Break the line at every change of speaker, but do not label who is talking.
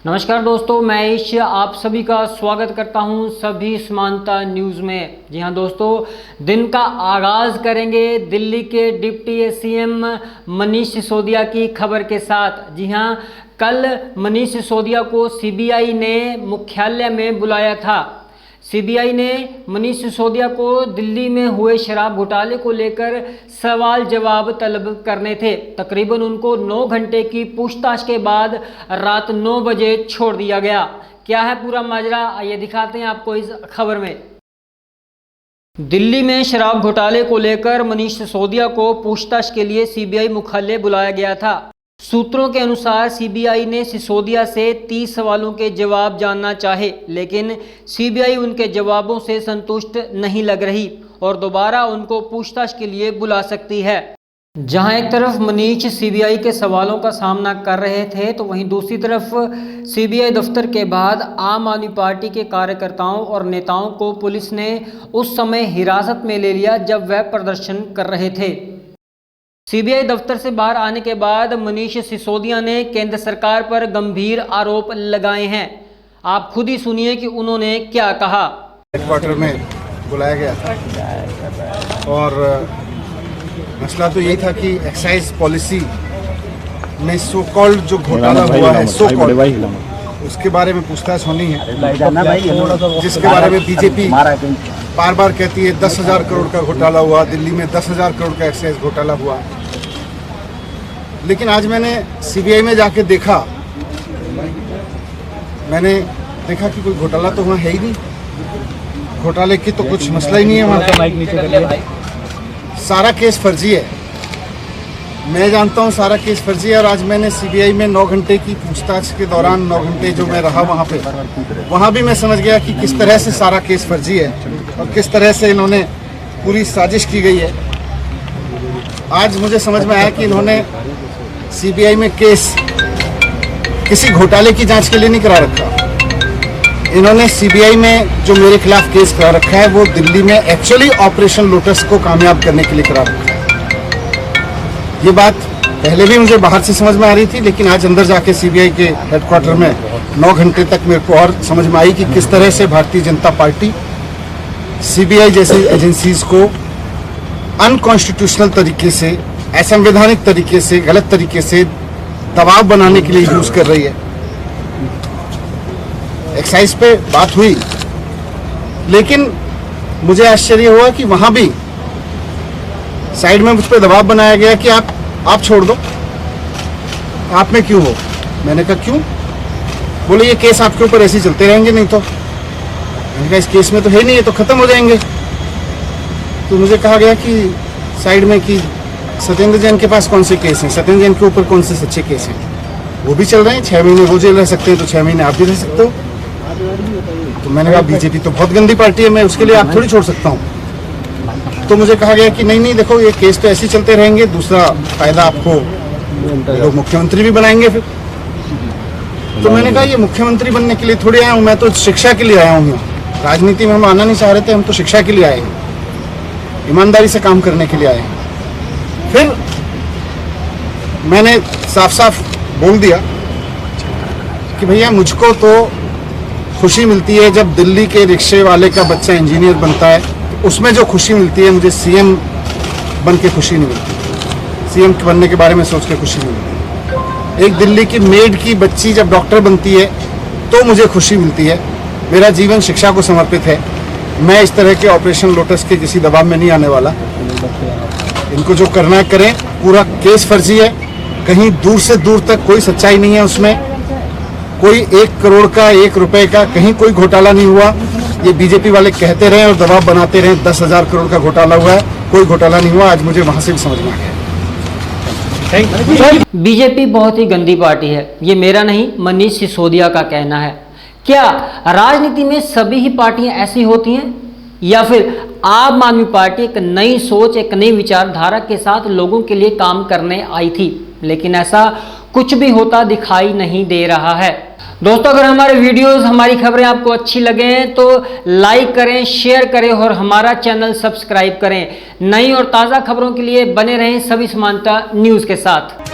नमस्कार दोस्तों, मैं ईश आप सभी का स्वागत करता हूं सभी समानता न्यूज़ में। जी हां दोस्तों, दिन का आगाज़ करेंगे दिल्ली के डिप्टी सीएम मनीष सिसोदिया की खबर के साथ। जी हां, कल मनीष सिसोदिया को सीबीआई ने मुख्यालय में बुलाया था। सीबीआई ने मनीष सिसोदिया को दिल्ली में हुए शराब घोटाले को लेकर सवाल जवाब तलब करने थे। तकरीबन उनको 9 घंटे की पूछताछ के बाद रात 9 बजे छोड़ दिया गया। क्या है पूरा माजरा, आइए दिखाते हैं आपको इस खबर में। दिल्ली में शराब घोटाले को लेकर मनीष सिसोदिया को पूछताछ के लिए सीबीआई मुख्यालय बुलाया गया था। सूत्रों के अनुसार सीबीआई ने सिसोदिया से 30 सवालों के जवाब जानना चाहे, लेकिन सीबीआई उनके जवाबों से संतुष्ट नहीं लग रही और दोबारा उनको पूछताछ के लिए बुला सकती है। जहां एक तरफ मनीष सीबीआई के सवालों का सामना कर रहे थे, तो वहीं दूसरी तरफ सीबीआई दफ्तर के बाद आम आदमी पार्टी के कार्यकर्ताओं और नेताओं को पुलिस ने उस समय हिरासत में ले लिया जब वह प्रदर्शन कर रहे थे। सीबीआई दफ्तर से बाहर आने के बाद मनीष सिसोदिया ने केंद्र सरकार पर गंभीर आरोप लगाए हैं। आप खुद ही सुनिए कि उन्होंने क्या कहा।
हेडक्वार्टर में बुलाया गया था और मसला तो यही था कि एक्साइज पॉलिसी में सो कॉल्ड जो घोटाला हुआ है, सो कॉल्ड, उसके बारे में पूछताछ होनी है, जिसके बारे में बीजेपी बार बार कहती है 10,000 करोड़ का घोटाला हुआ, दिल्ली में 10,000 करोड़ का एक्साइज घोटाला हुआ। लेकिन आज मैंने सीबीआई में जाके देखा, मैंने देखा कि कोई घोटाला तो वहाँ है ही नहीं, घोटाले की तो कुछ मसला ही नहीं है वहाँ। सारा केस फर्जी है, मैं जानता हूँ सारा केस फर्जी है। और आज मैंने सीबीआई में 9 घंटे की पूछताछ के दौरान 9 घंटे जो मैं रहा वहाँ पे, वहाँ भी मैं समझ गया कि किस तरह से सारा केस फर्जी है और किस तरह से इन्होंने पूरी साजिश की गई है। आज मुझे समझ में आया कि इन्होंने सीबीआई में केस किसी घोटाले की जांच के लिए नहीं करा रखा। इन्होंने सीबीआई में जो मेरे खिलाफ केस करा रखा है वो दिल्ली में एक्चुअली ऑपरेशन लोटस को कामयाब करने के लिए करा रखा है। ये बात पहले भी मुझे बाहर से समझ में आ रही थी, लेकिन आज अंदर जाके सीबीआई के हेडक्वार्टर में 9 घंटे तक मेरे को और समझ में आई कि किस तरह से भारतीय जनता पार्टी सीबीआई जैसी एजेंसीज को अनकॉन्स्टिट्यूशनल तरीके से, असंवैधानिक तरीके से, गलत तरीके से दबाव बनाने के लिए यूज कर रही है। एक्साइज पे बात हुई, लेकिन मुझे आश्चर्य हुआ कि वहां भी साइड में मुझ पर दबाव बनाया गया कि आप छोड़ दो, आप में क्यों हो। मैंने कहा क्यों? बोले ये केस आपके ऊपर ऐसे ही चलते रहेंगे, नहीं तो। मैंने कहा इस केस में तो है नहीं, ये तो खत्म हो जाएंगे। तो मुझे कहा गया कि साइड में कि सत्येंद्र जैन के पास कौन से केस हैं, सत्येंद्र जैन के ऊपर कौन से सच्चे केस हैं, वो भी चल रहे हैं। 6 महीने वो जेल रह सकते हैं तो 6 महीने आप भी रह सकते हो। तो मैंने कहा बीजेपी तो बहुत गंदी पार्टी है, मैं उसके लिए आप थोड़ी छोड़ सकता हूँ। तो मुझे कहा गया कि नहीं देखो ये केस तो ऐसे ही चलते रहेंगे, दूसरा फायदा आपको लोग मुख्यमंत्री भी बनाएंगे फिर। तो मैंने कहा ये मुख्यमंत्री बनने के लिए थोड़ी आया हूँ, मैं तो शिक्षा के लिए आया हूँ। राजनीति में हम आना नहीं चाह रहे थे, हम तो शिक्षा के लिए आए हैं, ईमानदारी से काम करने के लिए आए हैं। फिर मैंने साफ साफ बोल दिया कि भैया मुझको तो खुशी मिलती है जब दिल्ली के रिक्शे वाले का बच्चा इंजीनियर बनता है, उसमें जो खुशी मिलती है, मुझे सीएम बन के खुशी नहीं मिलती, सीएम बनने के बारे में सोच के खुशी नहीं मिलती। एक दिल्ली की मेड की बच्ची जब डॉक्टर बनती है तो मुझे खुशी मिलती है। मेरा जीवन शिक्षा को समर्पित है। मैं इस तरह के ऑपरेशन लोटस के किसी दबाव में नहीं आने वाला। इनको जो करना है करें। पूरा केस फर्जी है, कहीं दूर से दूर तक कोई सच्चाई नहीं है उसमें। कोई 1 करोड़ का, 1 रुपए का कहीं कोई घोटाला नहीं हुआ। ये बीजेपी वाले कहते रहे और दबाव बनाते रहे 10,000 करोड़ का घोटाला हुआ है, कोई घोटाला नहीं हुआ। आज मुझे वहां से भी समझ में आ गया।
बीजेपी बहुत ही गंदी पार्टी है, ये मेरा नहीं मनीष सिसोदिया का कहना है। क्या राजनीति में सभी ही पार्टियां ऐसी होती हैं, या फिर आम आदमी पार्टी एक नई सोच, एक नई विचारधारा के साथ लोगों के लिए काम करने आई थी, लेकिन ऐसा कुछ भी होता दिखाई नहीं दे रहा है। दोस्तों, अगर हमारे वीडियोस, हमारी खबरें आपको अच्छी लगें तो लाइक करें, शेयर करें और हमारा चैनल सब्सक्राइब करें। नई और ताज़ा खबरों के लिए बने रहें सभी समानता न्यूज़ के साथ।